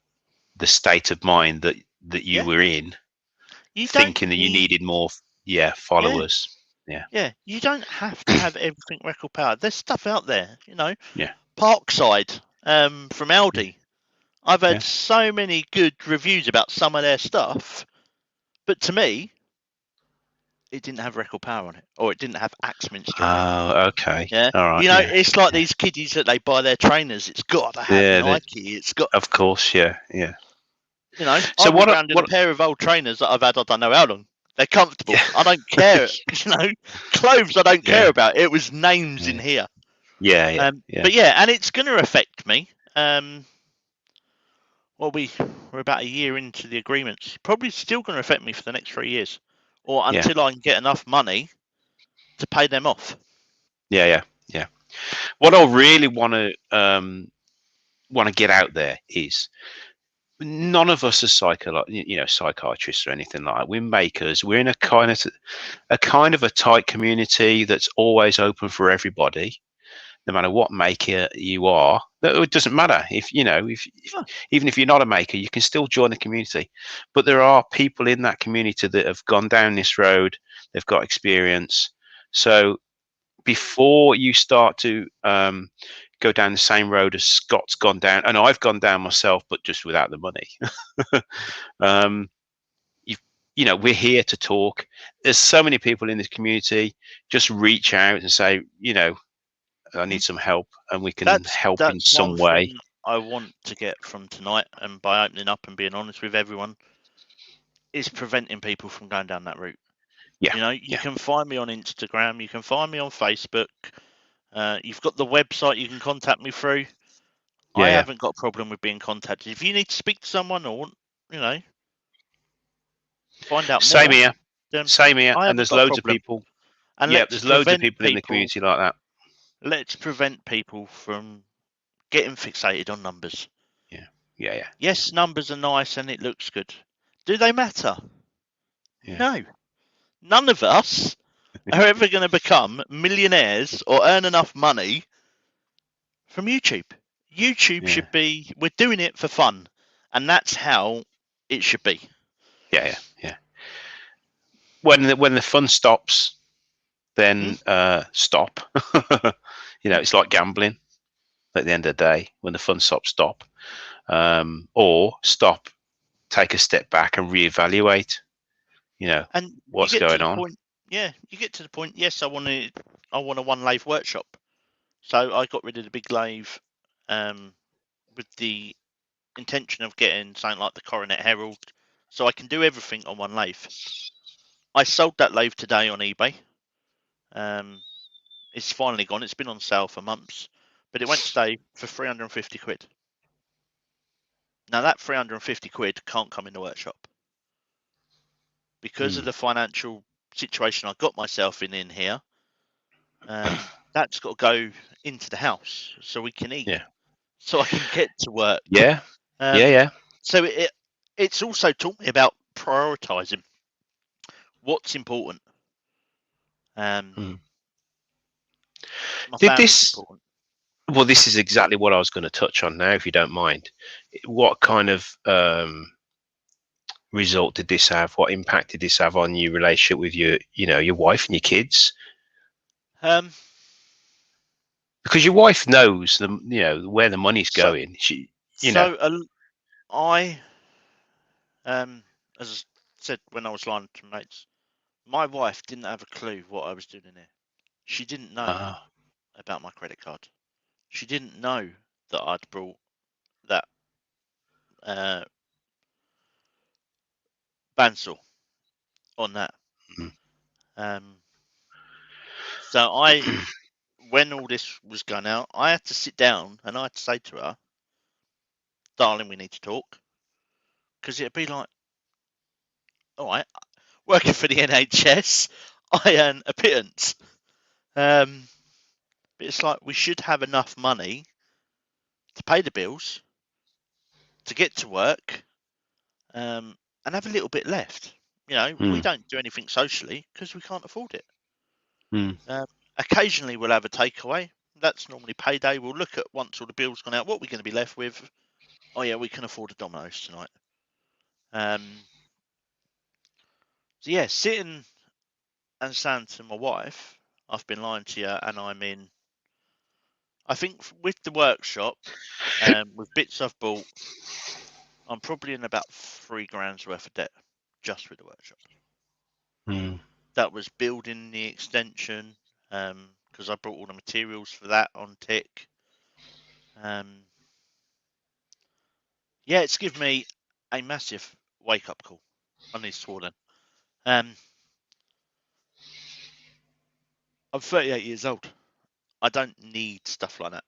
the state of mind that you Yeah, were in, you don't thinking that you need. needed more, Yeah, followers. Yeah, yeah, you don't have to have everything record powered. There's stuff out there, yeah, Parkside, from yeah, Aldi. I've had yeah. so many good reviews about some of their stuff, but to me, it didn't have record power on it, or it didn't have Axminster on it. Oh, okay. Yeah, All right. Yeah, it's like yeah, these kiddies that they buy their trainers. It's got to have yeah. Nike. It's got, Of course. Yeah, yeah. I So walk what? around in a pair of old trainers that I've had I don't know how long. They're comfortable. Yeah, I don't care. Clothes I don't care yeah, about. It was names in yeah, here. yeah, yeah, yeah, But yeah, and it's going to affect me. Well, we're about a year into the agreements. Probably still going to affect me for the next 3 years, or yeah, until I can get enough money to pay them off. yeah, yeah, yeah. What I really want to get out there is none of us are psychiatrists or anything like that. We're makers. We're in a tight community that's always open for everybody, no matter what maker you are. It doesn't matter if Oh, even if you're not a maker, you can still join the community. But there are people in that community that have gone down this road. They've got experience. So before you start to go down the same road as Scott's gone down, and I've gone down myself, but just without the money. um, you we're here to talk. There's so many people in this community. Just reach out and say, I hmm. need some help, and we can help in That's some one way. thing I want to get from tonight, and by opening up and being honest with everyone, is preventing people from going down that route. Yeah, You yeah, can find me on Instagram. You can find me on Facebook. You've got the website you can contact me through. I yeah, yeah. haven't got a problem with being contacted. If you need to speak to someone or you know find out Same more, here, then same here. I And haven't there's got a loads of problem. people. And Yeah, there's loads of people in the community like that. let's prevent people from getting fixated on numbers. Yeah, yeah, yeah, Yes, numbers are nice and it looks good. Do they matter? yeah, No. None of us are ever going to become millionaires or earn enough money from YouTube. YouTube yeah, should be, we're doing it for fun, and that's how it should be. yeah, yeah, yeah. When the fun stops, Hmm? then stop. It's like gambling. At the end of the day, when the fun stops, stop, or stop, take a step back and reevaluate. And you What's get to going the on. point, yeah, you get to the point, yes, I want a one lathe workshop. So I got rid of the big lathe with the intention of getting something like the Coronet Herald, so I can do everything on one lathe. I sold that lathe today on eBay. It's finally gone. It's been on sale for months, but it went today for 350 quid. Now that 350 quid can't come in the workshop because of Mm, the financial situation I got myself in here. That's got to go into the house so we can eat, yeah, so I can get to work. yeah, yeah, Um, yeah. so it's also taught me about prioritizing what's important. Um, Mm. my Did family's this? important. Well, this is exactly what I was going to touch on now, if you don't mind. What kind of result did this have? What impact did this have on your relationship with your wife and your kids? Um, Because your wife knows where the money's so going. She, so I as I said when I was lying to mates, my wife didn't have a clue what I was doing in here. She didn't know ah, about my credit card. She didn't know that I'd brought that uh, bandsaw on that. mm, Um, so I when all this was going out, I had to sit down and I had to say to her, "Darling, we need to talk," because it'd be like, "All right, working for the NHS, I earn a pittance, but it's like we should have enough money to pay the bills, to get to work, and have a little bit left. You know, we don't do anything socially because we can't afford it. Mm. Occasionally, we'll have a takeaway. That's normally payday. We'll look at once all the bills gone out, what we're going to be left with. Oh yeah, we can afford a Domino's tonight. So yeah, sitting and saying to my wife, I've been lying to you, and I'm in. I think with the workshop, with bits I've bought, I'm probably in about £3 worth of debt just with the workshop. Mm. That was building the extension, because I brought all the materials for that on tick. Yeah, it's given me a massive wake up call on this swollen. I'm 38 years old. I don't need stuff like that.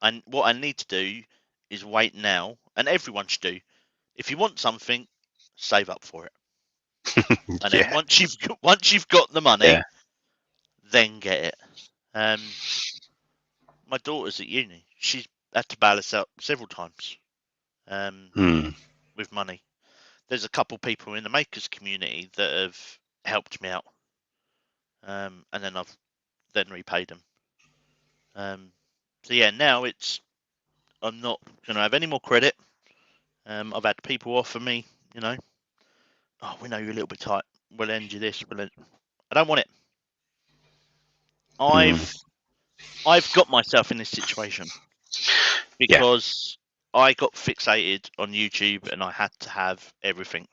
And what I need to do is wait now, and everyone should do. If you want something, save up for it. And then Yeah. once you've got the money, Yeah. then get it. My daughter's at uni. She's had to bail us out several times with money. There's a couple people in the makers community that have helped me out, and then I've then repaid them. So yeah, now I'm not going to have any more credit. I've had people offer me, oh, we know you're a little bit tight. We'll lend you this. I don't want it. I've got myself in this situation Yeah. because I got fixated on YouTube and I had to have everything.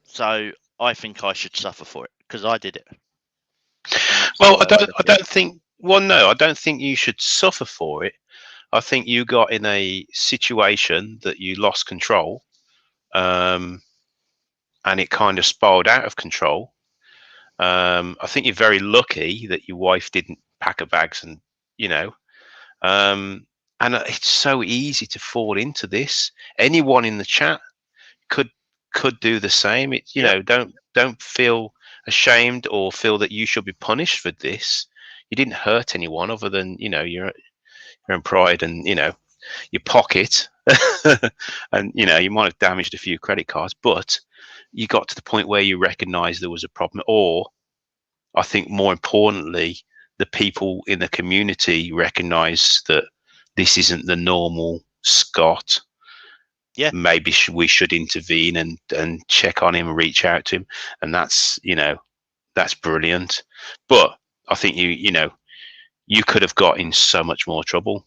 So I think I should suffer for it because I did it. And that's the Well, way I look I at it. don't think. Well, no, I don't think you should suffer for it. I think you got in a situation that you lost control, and it kind of spiraled out of control. I think you're very lucky that your wife didn't pack her bags, and you know, and it's so easy to fall into this. Anyone in the chat could do the same. It, Yep. Don't feel ashamed or feel that you should be punished for this. You didn't hurt anyone other than your own pride and your pocket, and you might have damaged a few credit cards, but you got to the point where you recognized there was a problem, or I think more importantly, the people in the community recognize that this isn't the normal Scot. Yeah. Maybe we should intervene and check on him and reach out to him, and that's brilliant. But I think you could have got in so much more trouble.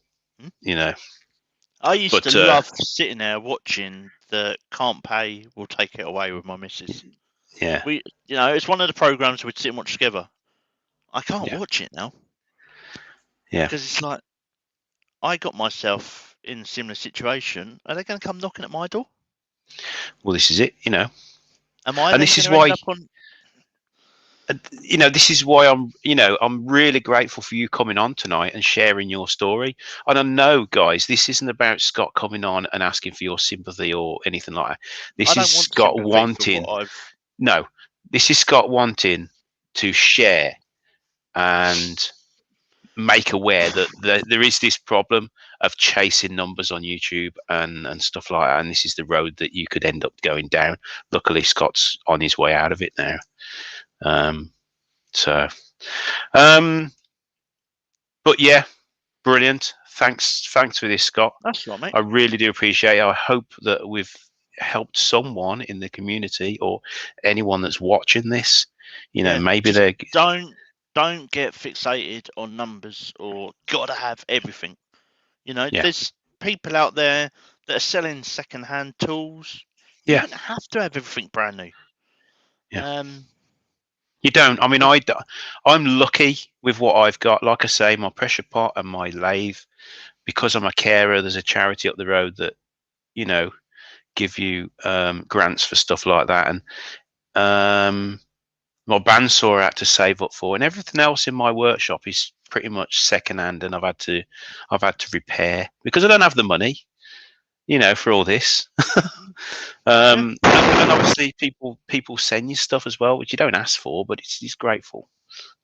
I used But to love sitting there watching the Can't Pay Will Take It Away with my missus. yeah, It's one of the programs we'd sit and watch together. I can't Yeah. watch it now. Yeah. Because it's like, I got myself in a similar situation. Are they going to come knocking at my door? Well, this is it, Am I and then this going is to end why up on? this is why I'm really grateful for you coming on tonight and sharing your story. And I know, guys, this isn't about Scot coming on and asking for your sympathy or anything like that. I This don't is want Scot sympathy for wanting. what I've. No, this is Scot wanting to share and make aware that there is this problem of chasing numbers on YouTube and stuff like that. And this is the road that you could end up going down. Luckily, Scot's on his way out of it now. But yeah, brilliant. Thanks for this, Scot. That's right, mate. I really do appreciate it. I hope that we've helped someone in the community or anyone that's watching this. Maybe just they don't get fixated on numbers or gotta have everything. There's people out there that are selling second-hand tools. You don't have to have everything brand new. Yeah. You don't. I mean, I'm lucky with what I've got. Like I say, my pressure pot and my lathe. Because I'm a carer, there's a charity up the road that give you grants for stuff like that, and my bandsaw I had to save up for, and everything else in my workshop is pretty much second hand, and I've had to repair because I don't have the money, for all this. And obviously people send you stuff as well, which you don't ask for, but it's grateful,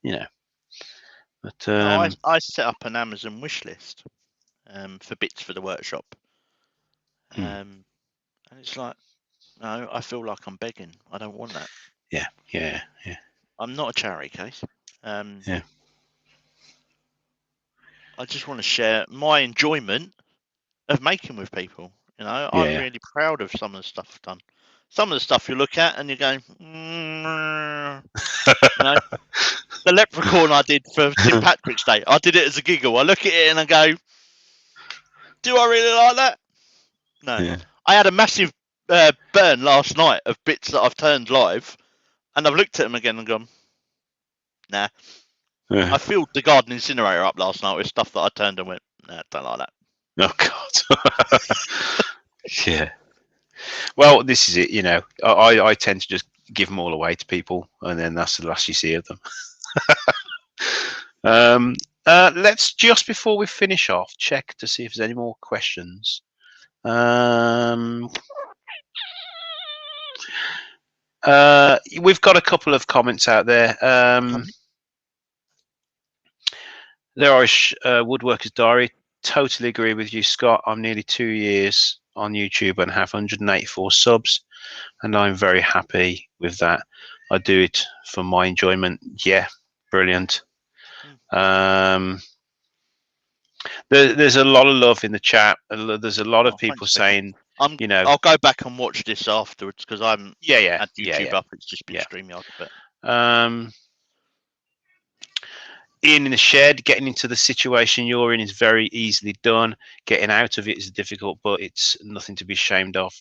But No, I set up an Amazon wish list for bits for the workshop. And it's like, no, I feel like I'm begging. I don't want that. yeah. I'm not a charity case. Yeah. I just want to share my enjoyment of making with people. I'm really proud of some of the stuff I've done. Some of the stuff you look at and you're going, the leprechaun I did for St. Patrick's Day. I did it as a giggle. I look at it and I go, do I really like that? No. Yeah. I had a massive burn last night of bits that I've turned live, and I've looked at them again and gone, nah. I filled the garden incinerator up last night with stuff that I turned and went, nah, don't like that. Oh God. Yeah. Well, this is it. I tend to just give them all away to people, and then that's the last you see of them. Let's, just before we finish off, check to see if there's any more questions. We've got a couple of comments out there. The Irish Woodworker's Diary. Totally agree with you, Scott. I'm nearly 2 years on YouTube and have 184 subs, and I'm very happy with that. I do it for my enjoyment. Yeah, brilliant. There's a lot of love in the chat. There's a lot of people saying, I'll go back and watch this afterwards because I haven't had YouTube up. It's just been StreamYard. But Ian in the shed, getting into the situation you're in is very easily done. Getting out of it is difficult, but it's nothing to be ashamed of.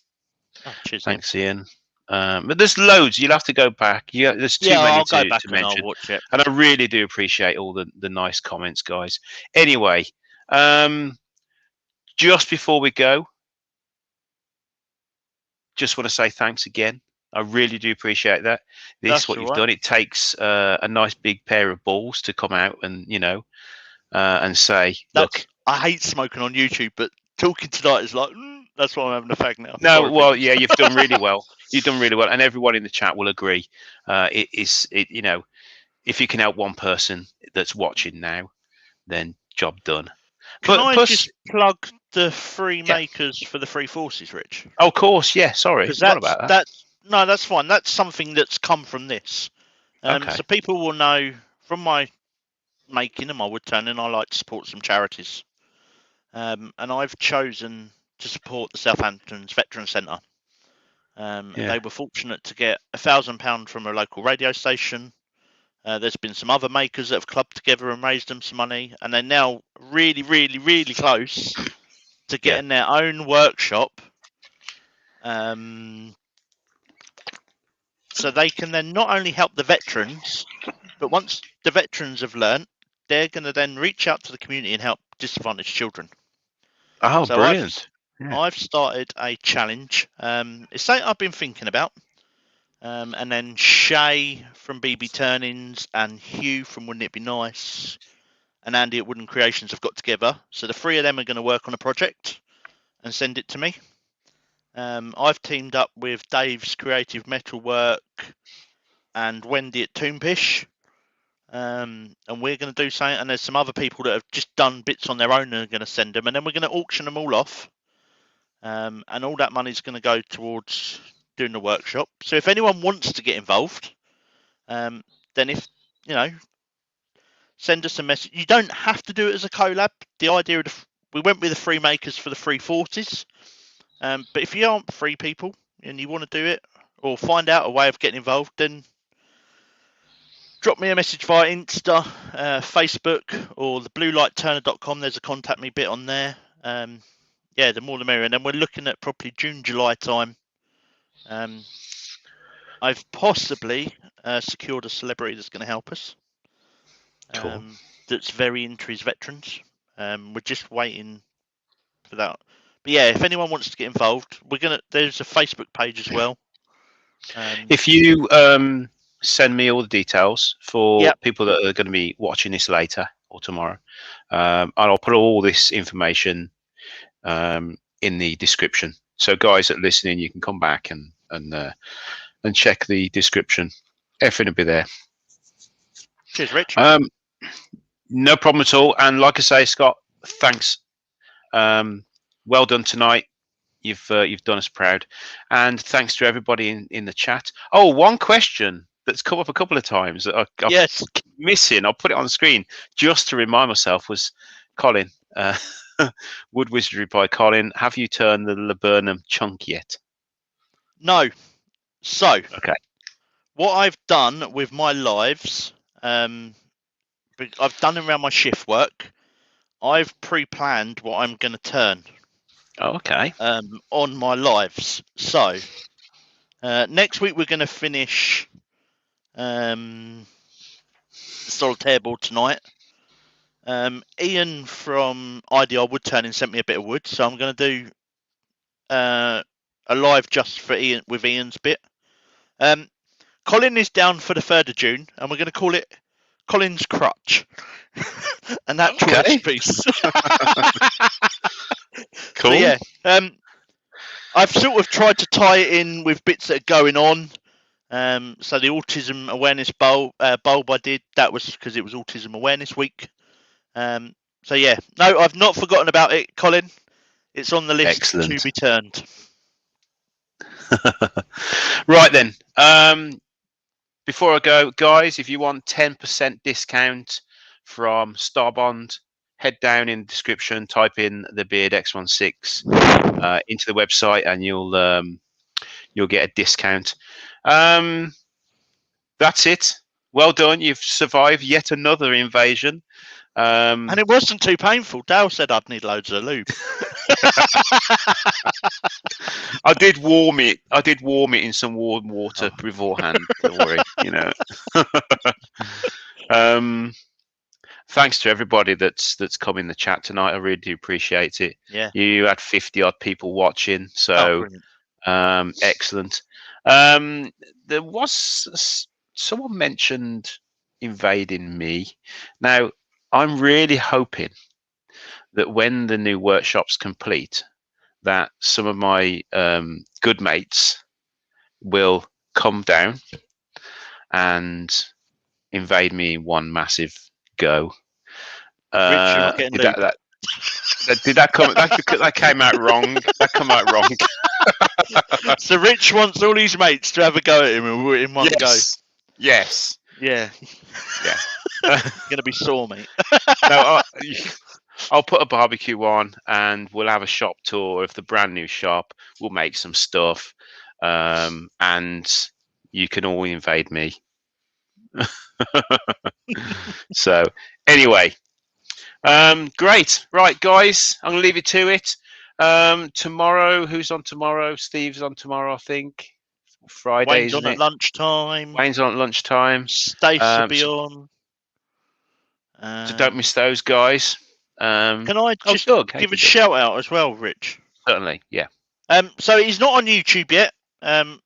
Cheers, thanks, Ian. But there's loads. You'll have to go back. There's too many to mention. I'll watch it. And I really do appreciate all the nice comments, guys. Anyway, just before we go, just want to say thanks again. I really do appreciate that. What you've done. It takes a nice big pair of balls to come out and and say, look. I hate smoking on YouTube, but talking tonight is like, that's why I'm having a fag now. No, well, yeah, you've done really well. You've done really well, and everyone in the chat will agree. If you can help one person that's watching now, then job done. Can I just plug the free makers for the free forces, Rich? Oh, of course, yeah. Sorry, what about that? No, that's fine. That's something that's come from this. So people will know from my making and my wood turning, I like to support some charities. And I've chosen to support the Southampton's Veterans Centre. They were fortunate to get £1,000 from a local radio station. There's been some other makers that have clubbed together and raised them some money, and they're now really, really, really close to getting their own workshop. So they can then not only help the veterans, but once the veterans have learnt, they're going to then reach out to the community and help disadvantaged children. Oh, so brilliant. I've started a challenge. It's something I've been thinking about. And then Shay from BB Turnings and Hugh from Wouldn't It Be Nice and Andy at Wooden Creations have got together. So the three of them are going to work on a project and send it to me. I've teamed up with Dave's Creative Metalwork and Wendy at Toompish. And we're going to do something. And there's some other people that have just done bits on their own and are going to send them. And then we're going to auction them all off. And all that money is going to go towards doing the workshop. So if anyone wants to get involved, then send us a message. You don't have to do it as a collab. The idea of we went with the free makers for the free forties. But if you aren't free people and you want to do it or find out a way of getting involved, then drop me a message via Insta, Facebook, or the bluelightturner.com. There's a contact me bit on there. The more the merrier. And then we're looking at probably June, July time. I've possibly secured a celebrity that's going to help us. Cool. That's very into his veterans. We're just waiting for that. But yeah, if anyone wants to get involved, there's a Facebook page as well. If you send me all the details for Yep. people that are going to be watching this later or tomorrow, and I'll put all this information in the description. So guys that are listening, you can come back and check the description. Everything will be there. Cheers, Rich. No problem at all. And like I say, Scott, thanks. Well done tonight. You've done us proud, and thanks to everybody in the chat. Oh, one question that's come up a couple of times that I Yes. keep missing. I'll put it on the screen just to remind myself. Was Colin Wood Wizardry by Colin? Have you turned the laburnum chunk yet? No. So. Okay. What I've done with my lives, I've done around my shift work. I've pre-planned what I'm going to turn. Oh, okay. On my lives. So next week we're going to finish Solitaire Board tonight. Ian from IDR Wood Turning sent me a bit of wood, so I'm going to do a live just for Ian with Ian's bit. Colin is down for the 3rd of June, and we're going to call it Colin's Crutch. An actual piece. Cool. So, yeah. I've sort of tried to tie it in with bits that are going on. So the Autism Awareness bulb I did, that was because it was Autism Awareness Week. So yeah, no, I've not forgotten about it, Colin. It's on the list to be turned. Right then. Before I go, guys, if you want 10% discount from Starbond, head down in the description, type in the Beard X16 into the website, and you'll get a discount. That's it. Well done. You've survived yet another invasion. And it wasn't too painful. Dale said I'd need loads of lube. I did warm it. In some warm water beforehand. Don't worry. Thanks to everybody that's come in the chat tonight. I really do appreciate it. Yeah. You had 50 odd people watching, so excellent. There was someone mentioned invading me. Now, I'm really hoping that when the new workshop's complete, that some of my good mates will come down and invade me in one massive go. Rich, you're not getting did that come? That came out wrong. That come out wrong. So Rich wants all his mates to have a go at him in one go. Yes. Yeah. Yeah. Gonna be sore, mate. No, I'll put a barbecue on, and we'll have a shop tour of the brand new shop. We'll make some stuff, and you can all invade me. So anyway, great. Right, guys, I'm gonna leave you to it. Tomorrow, who's on tomorrow? Steve's on tomorrow, I think. Friday, Wayne's isn't on it? at lunchtime. Wayne's on at lunchtime. Stace will be on. So don't miss those guys. Can I just give a shout out as well, Rich? Certainly, yeah. So he's not on YouTube yet, but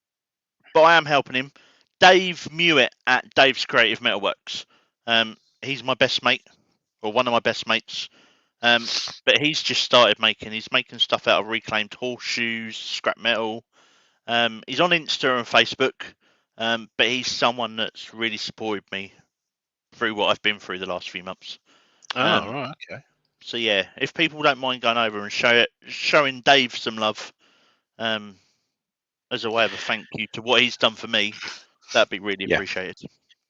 I am helping him. Dave Mewett at Dave's Creative Metalworks. He's my best mate, or one of my best mates. But he's just started he's making stuff out of reclaimed horseshoes, scrap metal. He's on Insta and Facebook, but he's someone that's really supported me through what I've been through the last few months. Right, okay. So yeah, if people don't mind going over and showing Dave some love, as a way of a thank you to what he's done for me, that'd be really appreciated.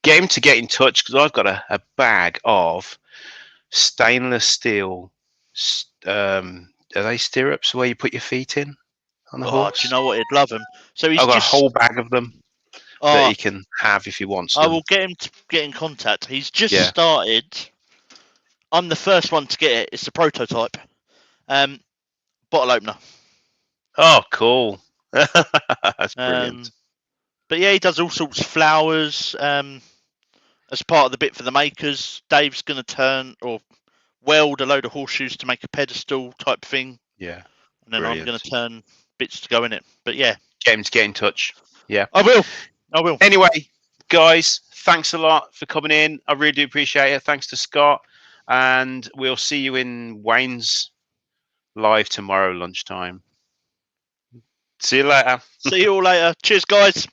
Get him to get in touch, because I've got a bag of stainless steel. Are they stirrups where you put your feet in on the horse? Do you know what? He'd love them. So I've got a whole bag of them that he can have if he wants them. I will get him to get in contact. He's just started. I'm the first one to get it. It's a prototype. Bottle opener. Oh, cool. That's brilliant. But yeah, he does all sorts of flowers. As part of the bit for the makers, Dave's going to turn or weld a load of horseshoes to make a pedestal type thing. Yeah. And then I'm going to turn bits to go in it. But yeah. Get him to get in touch. Yeah. I will. Anyway, guys, thanks a lot for coming in. I really do appreciate it. Thanks to Scott, and we'll see you in Wayne's live tomorrow lunchtime. See you later. See you all later. Cheers, guys.